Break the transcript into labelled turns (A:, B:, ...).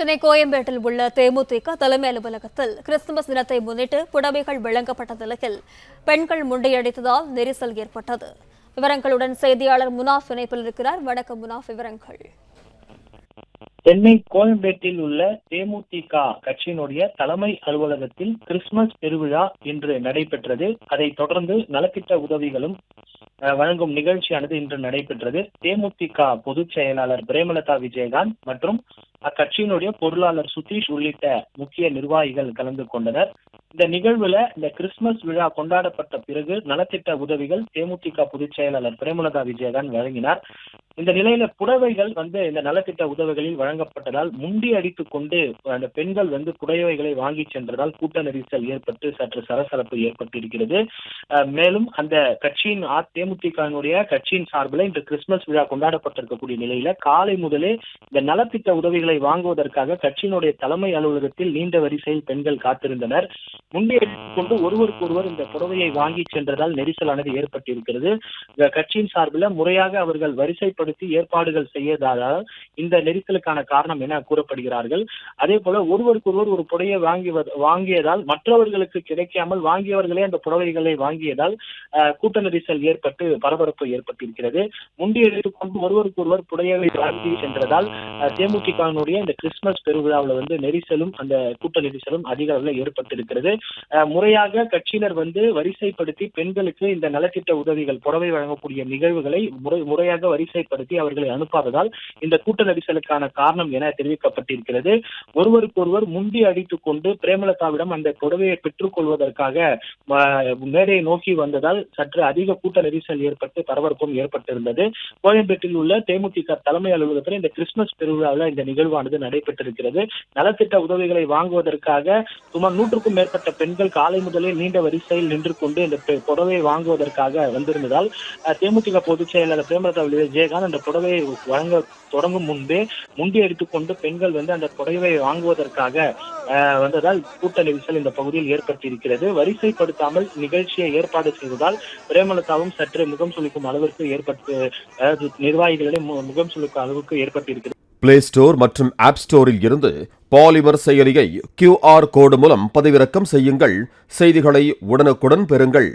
A: சென்னை கோயம்பேட்டில் உள்ள தேமுதிக தலைமை அலுவலகத்தில் கிறிஸ்துமஸ் தினத்தை முன்னிட்டு புடவைகள் வழங்கப்பட்ட நிலையில் பெண்கள் முண்டியடித்ததால் நெரிசல் ஏற்பட்டது. விவரங்களுடன் செய்தியாளர் முனாஃப் இணைப்பில் இருக்கிறார். வணக்கம் முனாஃப், விவரங்கள்.
B: சென்னை கோயம்பேட்டில் உள்ள தேமுதிக கட்சியினுடைய தலைமை அலுவலகத்தில் கிறிஸ்துமஸ் பெருவிழா இன்று நடைபெற்றது. அதைத் தொடர்ந்து நலத்திட்ட உதவிகளும் வழங்கும் நிகழ்ச்சியானது இன்று நடைபெற்றது. தேமுதிக பொதுச் செயலாளர் பிரேமலதா விஜயகாந்த் மற்றும் அக்கட்சியினுடைய பொருளாளர் சுதீஷ் உள்ளிட்ட முக்கிய நிர்வாகிகள் கலந்து கொண்டனர். இந்த நிகழ்வுல இந்த கிறிஸ்துமஸ் விழா கொண்டாடப்பட்ட பிறகு நலத்திட்ட உதவிகள் தேமுதிக பொதுச் செயலாளர் பிரேமலதா விஜயகாந்த் வழங்கினார். இந்த நிலையில புடவைகள் இந்த நலத்திட்ட உதவிகளில் வழங்கப்பட்டதால் முண்டி அடித்துக் கொண்டு அந்த பெண்கள் புடவைகளை வாங்கி சென்றதால் கூட்ட நெரிசல் ஏற்பட்டு சற்று சலசலப்பு ஏற்பட்டிருக்கிறது. மேலும் அந்த கட்சியின் தேமுதிகனுடைய கட்சியின் சார்பில் இன்று கிறிஸ்துமஸ் விழா கொண்டாடப்பட்டிருக்கக்கூடிய நிலையில காலை முதலே இந்த நலத்திட்ட உதவிகளை வாங்குவதற்காக கட்சியினுடைய தலைமை அலுவலகத்தில் நீண்ட வரிசையில் பெண்கள் காத்திருந்தனர். முண்டி அடித்துக் கொண்டு ஒருவருக்கொருவர் இந்த புடவையை வாங்கி சென்றதால் நெரிசலானது ஏற்பட்டிருக்கிறது. கட்சியின் சார்பில் முறையாக அவர்கள் வரிசைப்படுத்தி ஏற்பாடுகள் செய்யதால் இந்த நெரிசலுக்கான காரணம் என கூறப்படுகிறார்கள். அதே போல ஒருவருக்கொருவர் ஒரு புடவையை வாங்கியதால் மற்றவர்களுக்கு கிடைக்காமல் வாங்கியவர்களே அந்த புடவைகளை வாங்கியதால் கூட்ட நெரிசல் ஏற்பட்டு பரபரப்பு ஏற்பட்டிருக்கிறது. முண்டி அடித்துக் கொண்டு ஒருவருக்கொருவர் புடவையை வாங்கி சென்றதால் தேமுதிகனுடைய இந்த கிறிஸ்துமஸ் பெருவிழாவில் நெரிசலும் அந்த கூட்ட நெரிசலும் அதிக அளவில் ஏற்பட்டிருக்கிறது. முறையாக கட்சியினர் வரிசைப்படுத்தி பெண்களுக்கு இந்த நலத்திட்ட உதவிகள் புடவை வழங்கக்கூடிய நிகழ்வுகளை முறையாக வரிசைப்படுத்தி அவர்களை அனுப்பாததால் இந்த கூட்ட நெரிசலுக்கான காரணம் என தெரிவிக்கப்பட்டிருக்கிறது. ஒருவருக்கொருவர் முண்டி அடித்துக் கொண்டு பிரேமலதாவிடம் அந்த புடவையை பெற்றுக் கொள்வதற்காக மேடையை நோக்கி வந்ததால் சற்று அதிக கூட்ட நெரிசல் ஏற்பட்டு பரபரப்பும் ஏற்பட்டிருந்தது. கோயம்பேட்டில் உள்ள தேமுதிக தலைமை அலுவலகத்தில் இந்த கிறிஸ்துமஸ் பெருவிழாவில் இந்த நிகழ்வானது நடைபெற்றிருக்கிறது. நலத்திட்ட உதவிகளை வாங்குவதற்காக சுமார் 100க்கும் மேற்பட்ட பெண்கள் காலை முதலே நீண்ட வரிசையில் நின்று கொண்டு இந்த புடவையை வாங்குவதற்காக வந்திருந்ததால் தேமுதிக பொதுச் செயலாளர் பிரேமலதா விஜயகாந்த் அந்த புடவையை வழங்க தொடங்கும் முன்பே முண்டி அடித்துக் கொண்டு பெண்கள் அந்த புடவையை வாங்குவதற்காக வந்ததால் கூட்ட நெரிசல் இந்த பகுதியில் ஏற்பட்டிருக்கிறது. வரிசைப்படுத்தாமல் நிகழ்ச்சியை ஏற்பாடு செய்ததால் பிரேமலதாவும் சற்று முகம் சுளிக்கும் அளவிற்கு நிர்வாகிகளிடம் முகம் சுளிக்கும் அளவுக்கு ஏற்பட்டிருக்கிறது.
C: பிளே ஸ்டோர் மற்றும் ஆப் ஸ்டோரில் இருந்து பாலிமர் செயலியை QR கோடு மூலம் பதிவிறக்கம் செய்யுங்கள். செய்திகளை உடனுக்குடன் பெறுங்கள்.